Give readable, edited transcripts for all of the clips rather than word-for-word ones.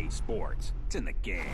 EA Sports. It's in the game.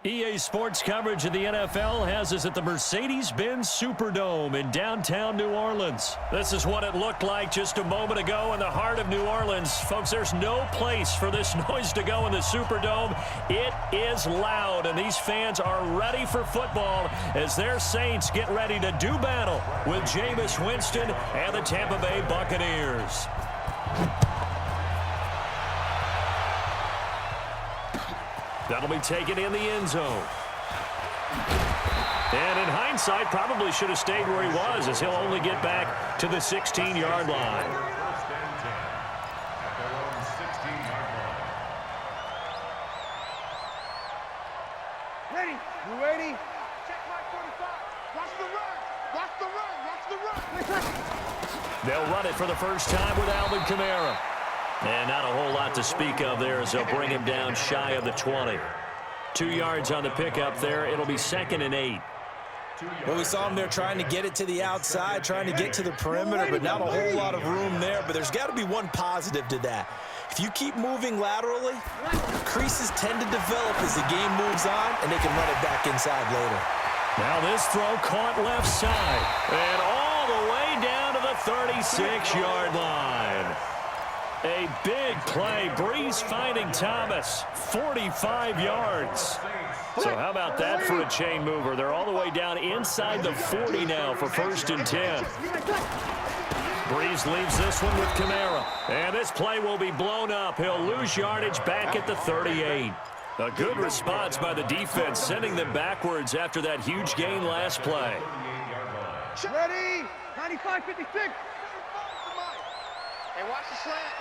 EA Sports coverage of the NFL has us at the Mercedes-Benz Superdome in downtown New Orleans. This is what it looked like just a moment ago in the heart of New Orleans. Folks, there's no place for this noise to go in the Superdome. It is loud, and these fans are ready for football as their Saints get ready to do battle with Jameis Winston and the Tampa Bay Buccaneers. That'll be taken in the end zone. And in hindsight, probably should have stayed where he was, as he'll only get back to the 16-yard line. Ready? You ready? Check my 45. Watch the run. Watch the run. Watch the run. They'll run it for the first time with Alvin Kamara. And not a whole lot to speak of there as they'll bring him down shy of the 20. 2 yards on the pickup there. It'll be 2nd and 8. Well, we saw him there trying to get it to the outside, trying to get to the perimeter, but not a whole lot of room there. But there's got to be one positive to that. If you keep moving laterally, creases tend to develop as the game moves on, and they can run it back inside later. Now this throw caught left side. And all the way down to the 36-yard line. A big play. Breeze finding Thomas. 45 yards. So how about that for a chain mover? They're all the way down inside the 40 now for 1st and 10. Breeze leaves this one with Kamara. And this play will be blown up. He'll lose yardage back at the 38. A good response by the defense, sending them backwards after that huge gain last play. Ready? 95-56. And watch the slant.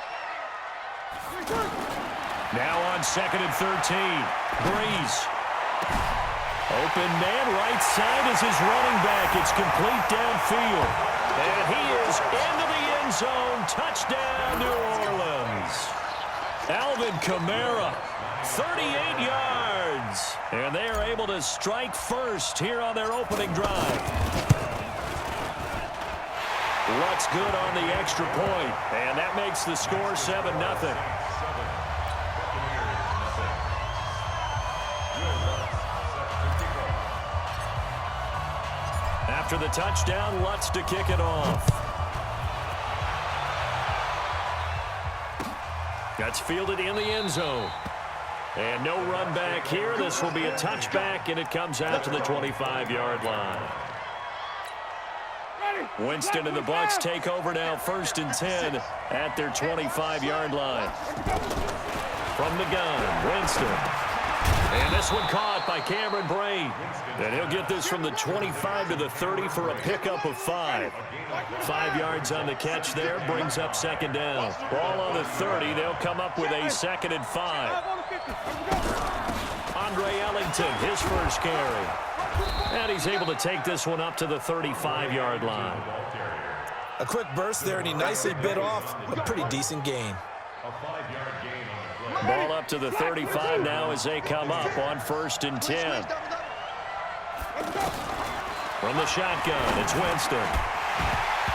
Now on 2nd and 13. Breeze. Open man, right side is his running back. It's complete downfield. And he is into the end zone. Touchdown, New Orleans. Alvin Kamara, 38 yards. And they are able to strike first here on their opening drive. What's good on the extra point, and that makes the score 7-0. After the touchdown, Lutz to kick it off. That's fielded in the end zone. And no run back here. This will be a touchback, and it comes out to the 25-yard line. Winston and the Bucs take over now, 1st and 10 at their 25-yard line. From the gun, Winston. And this one caught by Cameron Brain. And he'll get this from the 25 to the 30 for a pickup of 5. 5 yards on the catch there, brings up 2nd down. Ball on the 30, they'll come up with a 2nd and 5. Andre Ellington, his first carry. And he's able to take this one up to the 35-yard line. A quick burst there, and he nicely bit off a pretty decent gain. Ball up to the 35 now as they come up on 1st and 10. From the shotgun, it's Winston.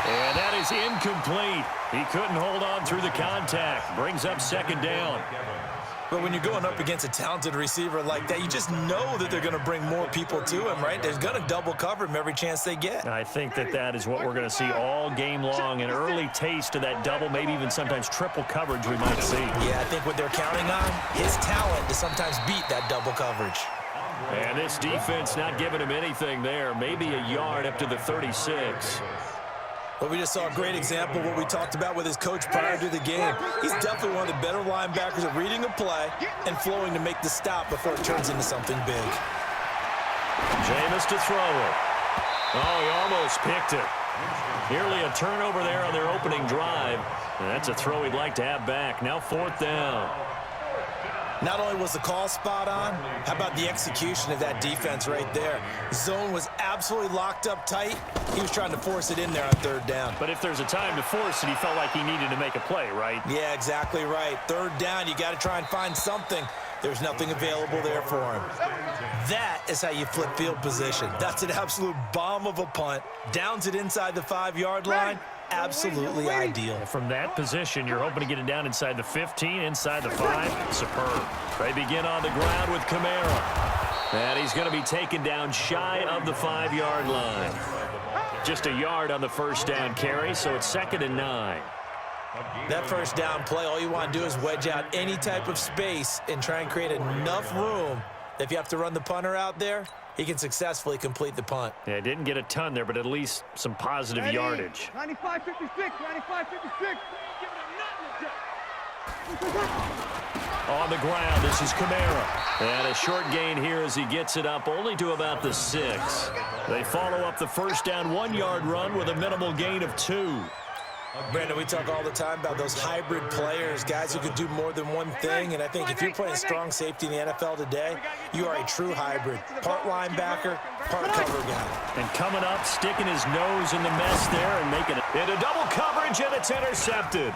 And that is incomplete. He couldn't hold on through the contact. Brings up 2nd down. But when you're going up against a talented receiver like that, you just know that they're going to bring more people to him, right? They're going to double cover him every chance they get. I think that is what we're going to see all game long. An early taste of that double, maybe even sometimes triple coverage we might see. Yeah, I think what they're counting on, his talent to sometimes beat that double coverage. And this defense not giving him anything there. Maybe a yard up to the 36. But we just saw a great example of what we talked about with his coach prior to the game. He's definitely one of the better linebackers at reading a play and flowing to make the stop before it turns into something big. Jameis to throw it. Oh, he almost picked it. Nearly a turnover there on their opening drive. And that's a throw he'd like to have back. Now 4th down. Not only was the call spot on, how about the execution of that defense right there? Zone was absolutely locked up tight. He was trying to force it in there on 3rd down. But if there's a time to force it, he felt like he needed to make a play, right? Yeah, exactly right. 3rd down, you got to try and find something. There's nothing available there for him. That is how you flip field position. That's an absolute bomb of a punt. Downs it inside the 5-yard line. Absolutely ideal. From that position, you're hoping to get it down inside the 15, inside the 5. Superb. They begin on the ground with Kamara. And he's going to be taken down shy of the 5-yard line. Just a yard on the 1st down carry, so it's 2nd and 9. That 1st down play, all you want to do is wedge out any type of space and try and create enough room that if you have to run the punter out there, he can successfully complete the punt. Yeah, didn't get a ton there, but at least some positive yardage. 95-56, 95-56. On the ground, this is Kamara. And a short gain here as he gets it up only to about the 6. They follow up the 1st down 1-yard run with a minimal gain of 2. Brandon, we talk all the time about those hybrid players, guys who could do more than one thing, and I think if you're playing strong safety in the NFL today, you are a true hybrid. Part linebacker, part cover guy. And coming up, sticking his nose in the mess there and making it into double coverage, and it's intercepted.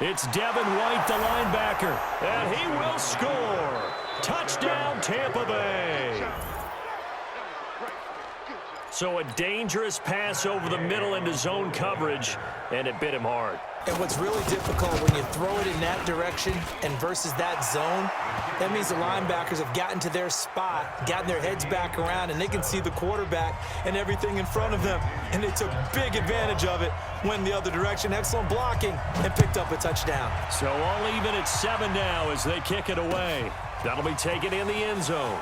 It's Devin White, the linebacker, and he will score. Touchdown, Tampa Bay. So a dangerous pass over the middle into zone coverage, and it bit him hard. And what's really difficult when you throw it in that direction and versus that zone, that means the linebackers have gotten to their spot, gotten their heads back around, and they can see the quarterback and everything in front of them. And they took big advantage of it, went the other direction, excellent blocking, and picked up a touchdown. So all even at 7 now as they kick it away. That'll be taken in the end zone.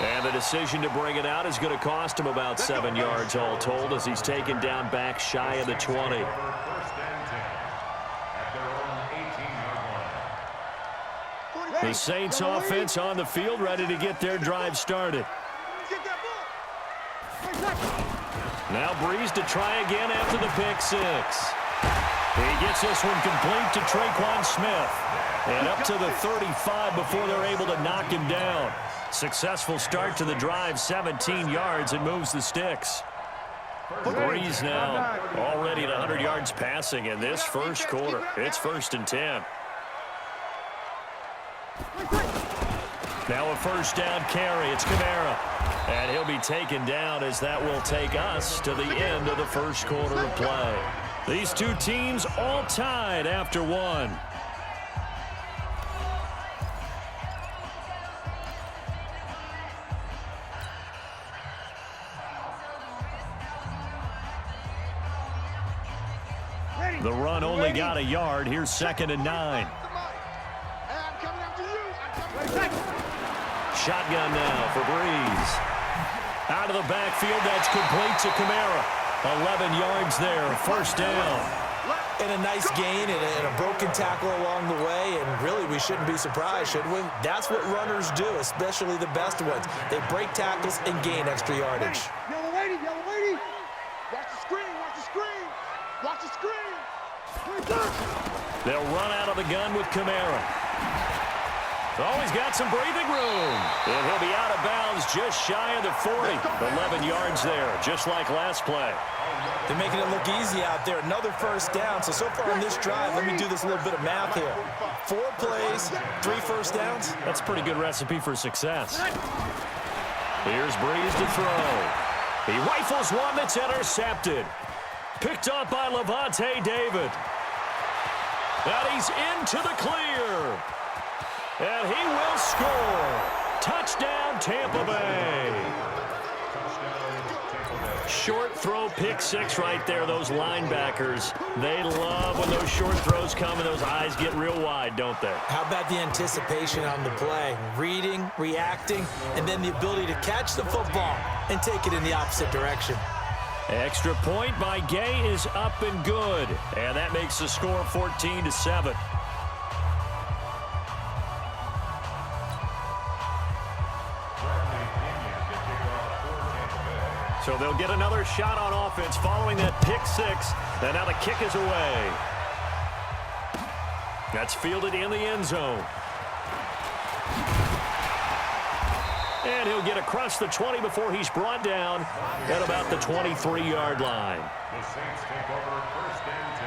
And the decision to bring it out is going to cost him about 7 yards all told as he's taken down back shy of the 20. The Saints offense on the field ready to get their drive started. Now Breeze to try again after the pick 6. He gets this one complete to Traquan Smith. And up to the 35 before they're able to knock him down. Successful start to the drive, 17 yards, and moves the sticks. Breeze now already at 100 yards passing in this first quarter. It's 1st and 10. Now a 1st down carry. It's Kamara. And he'll be taken down as that will take us to the end of the first quarter of play. These two teams all tied after 1. The run only got a yard. Here's 2nd and 9. Shotgun now for Breeze. Out of the backfield, that's complete to Kamara. 11 yards there, 1st down. And a nice gain and a broken tackle along the way, and really we shouldn't be surprised, should we? That's what runners do, especially the best ones. They break tackles and gain extra yardage. Yellow lady, yellow lady. Watch the screen, watch the screen. Watch the screen. They'll run out of the gun with Kamara. Oh, he's got some breathing room. And he'll be out of bounds just shy of the 40. 11 yards there, just like last play. They're making it look easy out there. Another first down. So far on this drive, let me do this little bit of math here. 4 plays, 3 first downs. That's a pretty good recipe for success. Here's Breeze to throw. He rifles one that's intercepted. Picked up by Levante David. And he's into the clear. And he will score. Touchdown, Tampa Bay. Short throw, pick six right there. Those linebackers, they love when those short throws come and those eyes get real wide, don't they? How about the anticipation on the play? Reading, reacting, and then the ability to catch the football and take it in the opposite direction. Extra point by Gay is up and good. And that makes the score 14-7. So they'll get another shot on offense following that pick six. And now the kick is away. That's fielded in the end zone. And he'll get across the 20 before he's brought down at about the 23-yard line. The Saints take over first and 10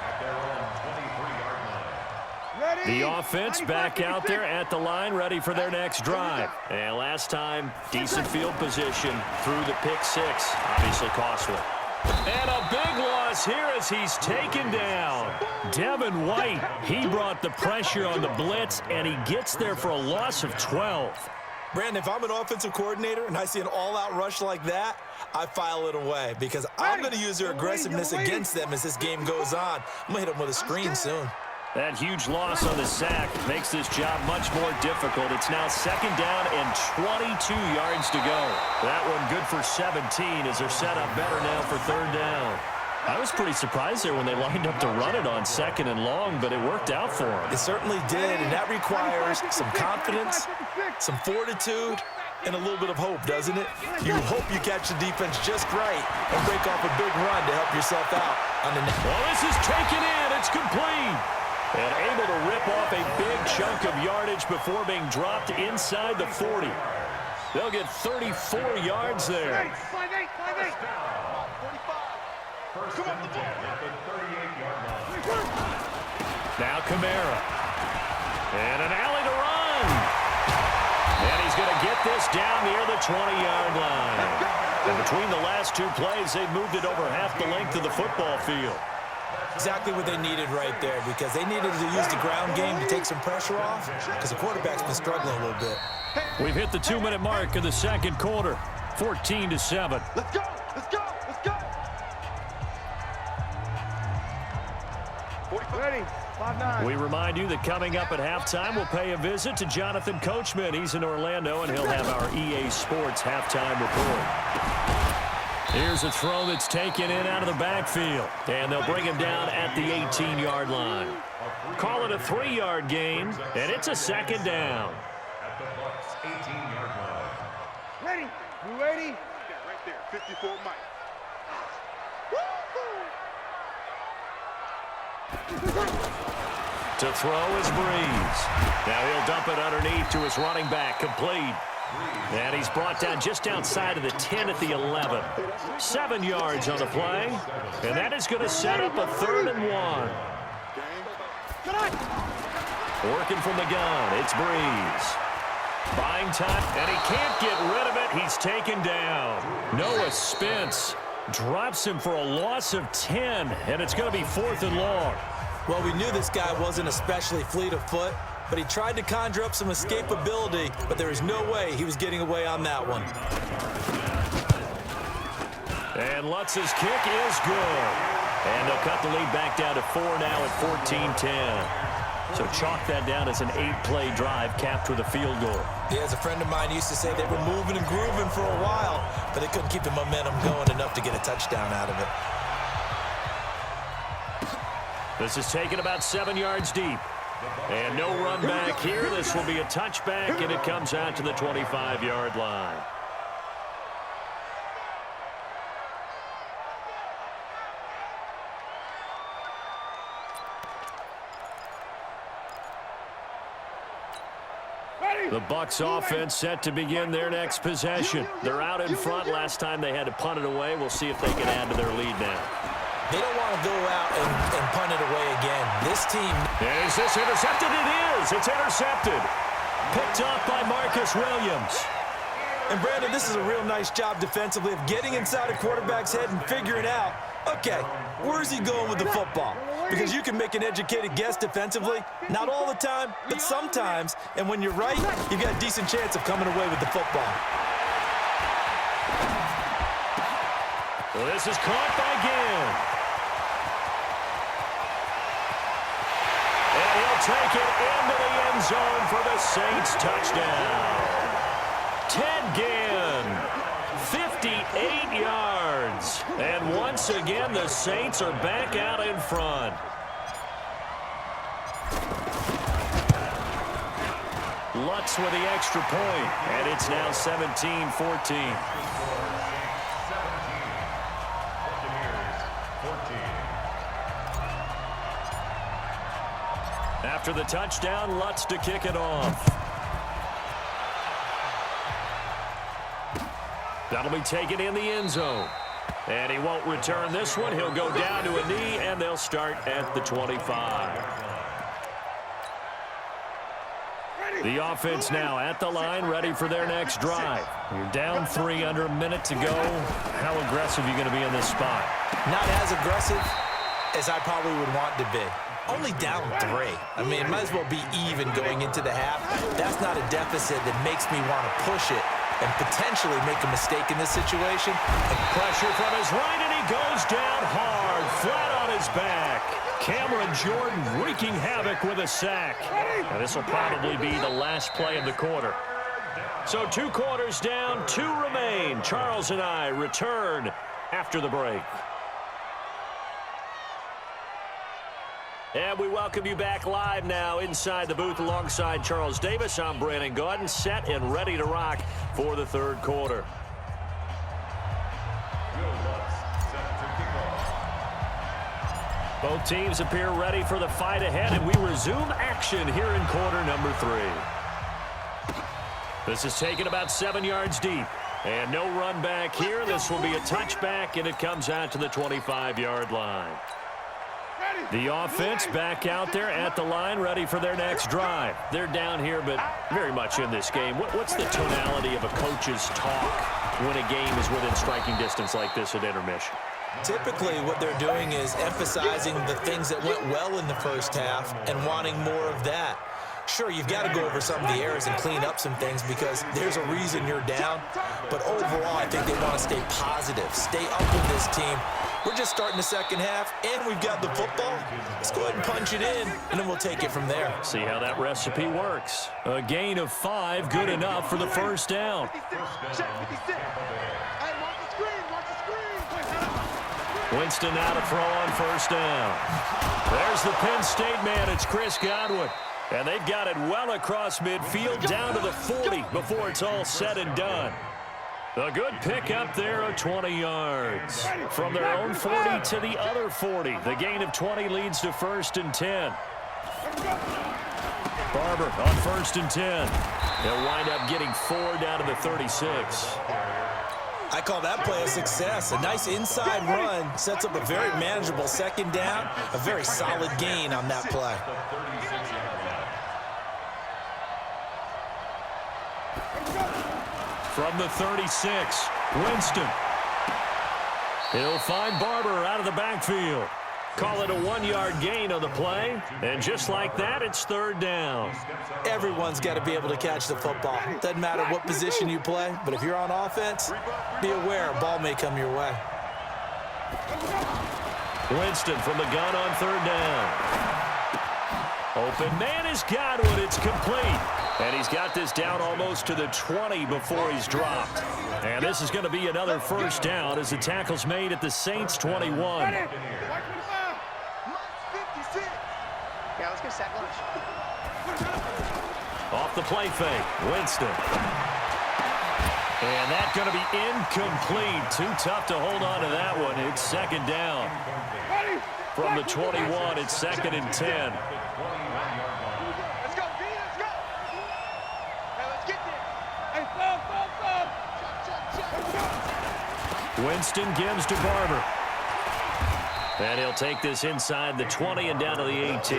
at their own 23-yard line. The offense back out there at the line, ready for their next drive. And last time, decent field position through the pick six. Obviously costly. And a big loss here as he's taken down. Devin White, he brought the pressure on the blitz, and he gets there for a loss of 12. Brandon, if I'm an offensive coordinator and I see an all-out rush like that, I file it away because I'm going to use their aggressiveness against them as this game goes on. I'm going to hit them with a screen soon. That huge loss on the sack makes this job much more difficult. It's now second down and 22 yards to go. That one good for 17 as they're set up better now for third down. I was pretty surprised there when they lined up to run it on second and long, but it worked out for them. It certainly did, and that requires some confidence, some fortitude, and a little bit of hope, doesn't it? You hope you catch the defense just right and break off a big run to help yourself out on the next. Well, this is taken in. It's complete. And able to rip off a big chunk of yardage before being dropped inside the 40. They'll get 34 yards there. 5-8, 5-8. First and 10 at the 38-yard line. Now Kamara. And an alley to run. And he's going to get this down near the 20-yard line. And between the last two plays, they've moved it over half the length of the football field. Exactly what they needed right there because they needed to use the ground game to take some pressure off because the quarterback's been struggling a little bit. We've hit the 2-minute mark of the second quarter, 14-7. Let's go, let's go, let's go. Ready, 5-9. We remind you that coming up at halftime, we'll pay a visit to Jonathan Coachman. He's in Orlando, and he'll have our EA Sports halftime report. Here's a throw that's taken in out of the backfield. And they'll bring him down at the 18-yard line. Call it a 3-yard gain, and it's a second down. At the Bucs 18-yard line. Ready, you ready? Right there, 54 Mike. To throw is Breeze. Now he'll dump it underneath to his running back, complete. And he's brought down just outside of the 10 at the 11. 7 yards on the play. And that is going to set up a 3rd and 1. Working from the gun, it's Breeze. Buying time, and he can't get rid of it. He's taken down. Noah Spence drops him for a loss of 10, and it's going to be 4th and long. Well, we knew this guy wasn't especially fleet of foot, but he tried to conjure up some escapability, but there is no way he was getting away on that one. And Lutz's kick is good. And they'll cut the lead back down to 4 now at 14-10. So chalk that down as an 8-play drive capped with a field goal. Yeah, as a friend of mine used to say, they were moving and grooving for a while, but they couldn't keep the momentum going enough to get a touchdown out of it. This is taken about 7 yards deep. And no run back here. This will be a touchback, and it comes out to the 25-yard line. The Bucs offense set to begin their next possession. They're out in front. Last time they had to punt it away. We'll see if they can add to their lead now. They don't want to go out and punt it away again. This team... Is this intercepted? It is. It's intercepted. Picked off by Marcus Williams. And, Brandon, this is a real nice job defensively of getting inside a quarterback's head and figuring out, okay, where's he going with the football? Because you can make an educated guess defensively. Not all the time, but sometimes. And when you're right, you've got a decent chance of coming away with the football. Well, this is caught by Ginn. And he'll take it into the end zone for the Saints touchdown. Ted Ginn, 58 yards. And once again, the Saints are back out in front. Lutz with the extra point, and it's now 17-14. After the touchdown, Lutz to kick it off. That'll be taken in the end zone. And he won't return this one. He'll go down to a knee, and they'll start at the 25. The offense now at the line, ready for their next drive. You're down 3 under a minute to go. How aggressive are you going to be in this spot? Not as aggressive as I probably would want to be. Only down 3. I mean, it might as well be even going into the half. That's not a deficit that makes me want to push it and potentially make a mistake in this situation. Pressure from his right, and he goes down hard, flat on his back. Cameron Jordan wreaking havoc with a sack. And this will probably be the last play of the quarter. So 2 quarters down, 2 remain. Charles and I return after the break. And we welcome you back live now inside the booth alongside Charles Davis. I'm Brandon Gaudin, set and ready to rock for the 3rd quarter. Both teams appear ready for the fight ahead, and we resume action here in quarter number 3. This is taken about 7 yards deep. And no run back here. This will be a touchback, and it comes out to the 25-yard line. The offense back out there at the line, ready for their next drive. They're down here, but very much in this game. What's the tonality of a coach's talk when a game is within striking distance like this at intermission? Typically, what they're doing is emphasizing the things that went well in the first half and wanting more of that. Sure, you've got to go over some of the errors and clean up some things because there's a reason you're down. But overall, I think they want to stay positive, stay up with this team. We're just starting the second half, and we've got the football. Let's go ahead and punch it in, and then we'll take it from there. See how that recipe works. A gain of 5, good enough for the first down. Winston now to throw on first down. There's the Penn State man. It's Chris Godwin. And they've got it well across midfield down to the 40 before it's all said and done. A good pick up there of 20 yards. From their own 40 to the other 40. The gain of 20 leads to 1st and 10. Barber on 1st and 10. They'll wind up getting 4 down to the 36. I call that play a success. A nice inside run sets up a very manageable second down. A very solid gain on that play. From the 36, Winston. He'll find Barber out of the backfield. Call it a 1-yard gain on the play. And just like that, it's 3rd down. Everyone's got to be able to catch the football. Doesn't matter what position you play, but if you're on offense, be aware a ball may come your way. Winston from the gun on 3rd down. Open man is Godwin. It's complete. And he's got this down almost to the 20 before he's dropped. And this is going to be another first down as the tackle's made at the Saints 21. Yeah, let's get sack lunch. Off the play fake, Winston. And that's going to be incomplete. Too tough to hold on to that one. It's 2nd down. From the 21, it's 2nd and 10. Let's go, B, let's go. Winston gives to Barber. And he'll take this inside the 20 and down to the 18.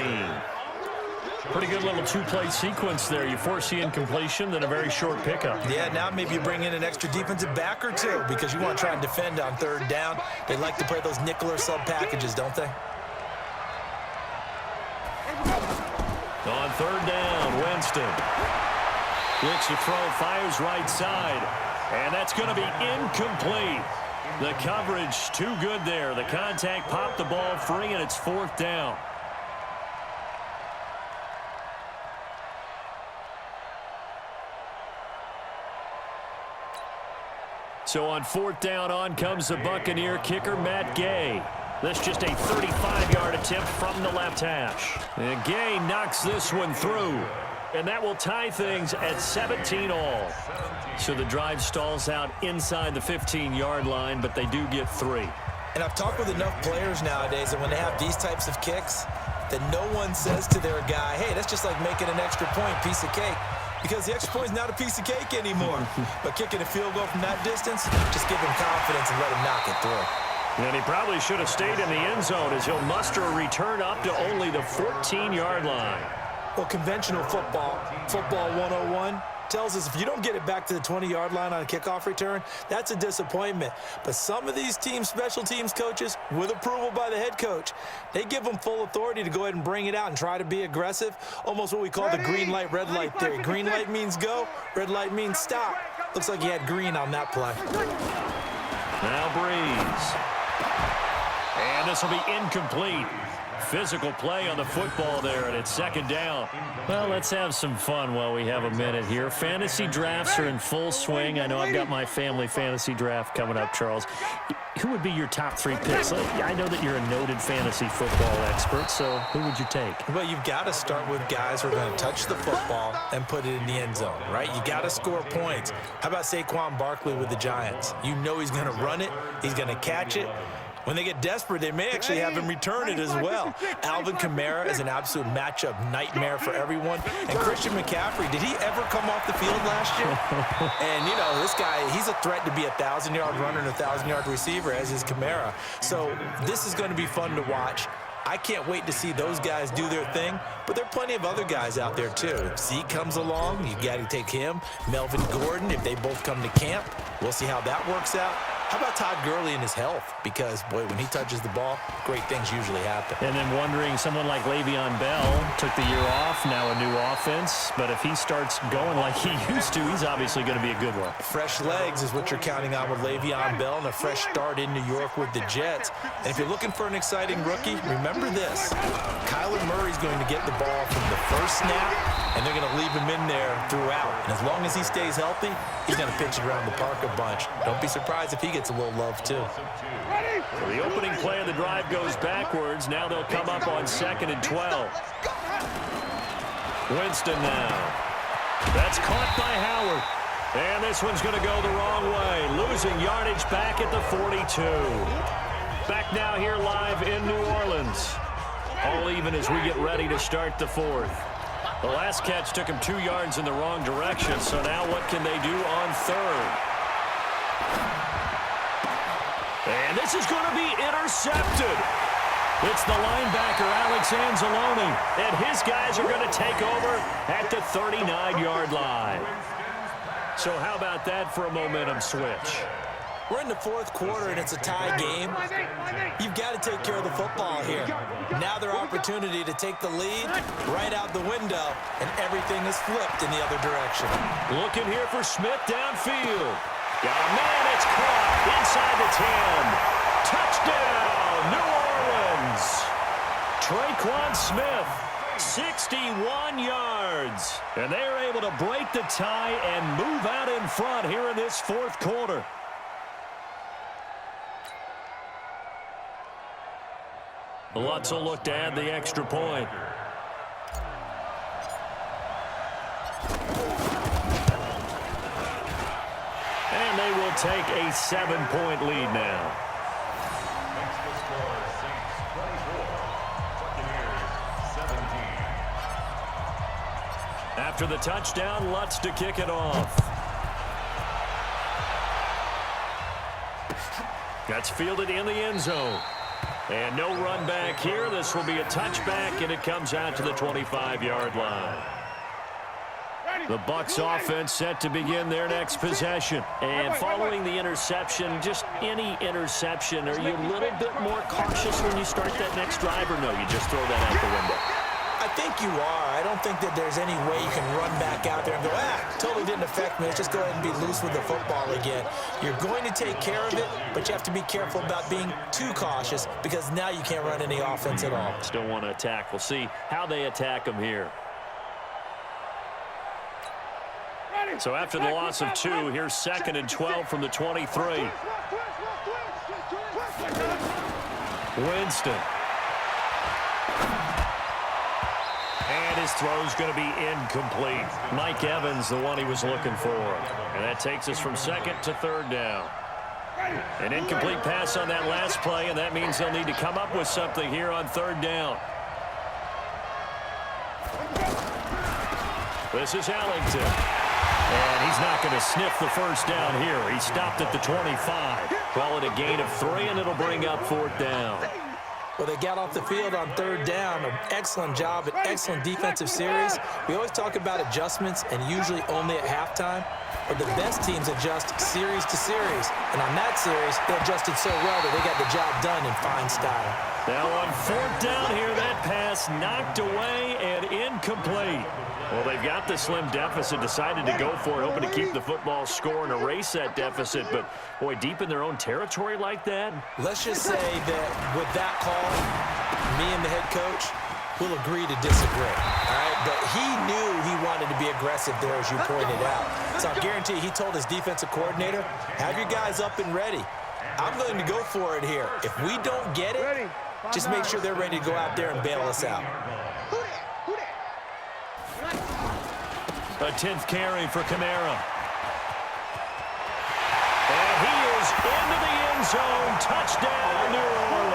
Pretty good little two-play sequence there. You force the incompletion, then a very short pickup. Yeah, now maybe you bring in an extra defensive back or two because you want to try and defend on third down. They like to play those nickel or sub packages, don't they? On third down, Winston. Looks to throw, fires right side. And that's going to be incomplete. The coverage too good there. The contact popped the ball free, and it's fourth down. So on fourth down, on comes the Buccaneer kicker, Matt Gay. That's just a 35-yard attempt from the left hash. And Gay knocks this one through. And that will tie things at 17 all. So the drive stalls out inside the 15-yard line, but they do get 3. And I've talked with enough players nowadays that when they have these types of kicks, that no one says to their guy, hey, that's just like making an extra point, piece of cake. Because the extra point is not a piece of cake anymore. But kicking a field goal from that distance, just give him confidence and let him knock it through. And he probably should have stayed in the end zone as he'll muster a return up to only the 14-yard line. Well, conventional football 101, tells us if you don't get it back to the 20-yard line on a kickoff return, that's a disappointment. But some of these teams, special teams coaches, with approval by the head coach, they give them full authority to go ahead and bring it out and try to be aggressive, almost what we call the green light, red light theory. Green light means go, red light means stop. Looks like he had green on that play. Now Breeze. And this will be incomplete. Physical play on the football there, and it's second down. Well, let's have some fun while we have a minute here. Fantasy drafts are in full swing. I know I've got my family fantasy draft coming up, Charles. Who would be your top 3 picks? I know that you're a noted fantasy football expert, so who would you take? Well, you've got to start with guys who are going to touch the football and put it in the end zone, right? You got to score points. How about Saquon Barkley with the Giants? You know he's going to run it. He's going to catch it. When they get desperate, they may actually have him return it as well. Alvin Kamara is an absolute matchup nightmare for everyone. And Christian McCaffrey, did he ever come off the field last year? And, you know, this guy, he's a threat to be a 1,000-yard runner and a 1,000-yard receiver, as is Kamara. So this is going to be fun to watch. I can't wait to see those guys do their thing, but there are plenty of other guys out there, too. If Zeke comes along, you got to take him. Melvin Gordon, if they both come to camp, we'll see how that works out. How about Todd Gurley and his health? Because, boy, when he touches the ball, great things usually happen. And then wondering, someone like Le'Veon Bell took the year off, now a new offense. But if he starts going like he used to, he's obviously going to be a good one. Fresh legs is what you're counting on with Le'Veon Bell and a fresh start in New York with the Jets. And if you're looking for an exciting rookie, remember this. Kyler Murray's going to get the ball from the first snap, and they're going to leave him in there throughout. And as long as he stays healthy, he's going to pitch it around the park a bunch. Don't be surprised if he gets a little love, too. So the opening play of the drive goes backwards. Now they'll come up on 2nd and 12. Winston now. That's caught by Howard. And this one's going to go the wrong way. Losing yardage back at the 42. Back now here live in New Orleans. All even as we get ready to start the 4th. The last catch took him 2 yards in the wrong direction. So now what can they do on 3rd? And this is going to be intercepted. It's the linebacker, Alex Anzalone. And his guys are going to take over at the 39-yard line. So how about that for a momentum switch? We're in the 4th quarter, and it's a tie game. You've got to take care of the football here. Now their opportunity to take the lead right out the window, and everything is flipped in the other direction. Looking here for Smith downfield. Got a man, it's caught inside the 10. Touchdown, New Orleans. Traquan Smith, 61 yards. And they're able to break the tie and move out in front here in this 4th quarter. Lutz will look to add the extra point. And they will take a 7-point lead now. After the touchdown, Lutz to kick it off. That's fielded in the end zone. And no run back here. This will be a touchback, and it comes out to the 25-yard line. The Bucs offense set to begin their next possession. And following the interception, just any interception, are you a little bit more cautious when you start that next drive, or no, you just throw that out the window? I think you are. I don't think that there's any way you can run back out there and go, totally didn't affect me. Let's just go ahead and be loose with the football again. You're going to take care of it, but you have to be careful about being too cautious because now you can't run any offense at all. Still want to attack. We'll see how they attack them here. So after the loss of 2, here's 2nd and 12 from the 23. Winston. And his throw's going to be incomplete. Mike Evans, the one he was looking for. And that takes us from 2nd to 3rd down. An incomplete pass on that last play, and that means they'll need to come up with something here on 3rd down. This is Ellington. And he's not going to sniff the first down here. He stopped at the 25. Call it a gain of 3, and it'll bring up 4th down. Well, they got off the field on 3rd down. An excellent job, an excellent defensive series. We always talk about adjustments, and usually only at halftime. But the best teams adjust series to series. And on that series, they adjusted so well that they got the job done in fine style. Now on 4th down here, that pass knocked away and incomplete. Well, they've got the slim deficit, decided to go for it, hoping to keep the football score and erase that deficit. But, boy, deep in their own territory like that. Let's just say that with that call, me and the head coach will agree to disagree. All right? But he knew he wanted to be aggressive there, as you pointed out. So I guarantee he told his defensive coordinator, have your guys up and ready. I'm going to go for it here. If we don't get it, just make sure they're ready to go out there and bail us out. A 10th carry for Kamara. And he is into the end zone. Touchdown, New Orleans.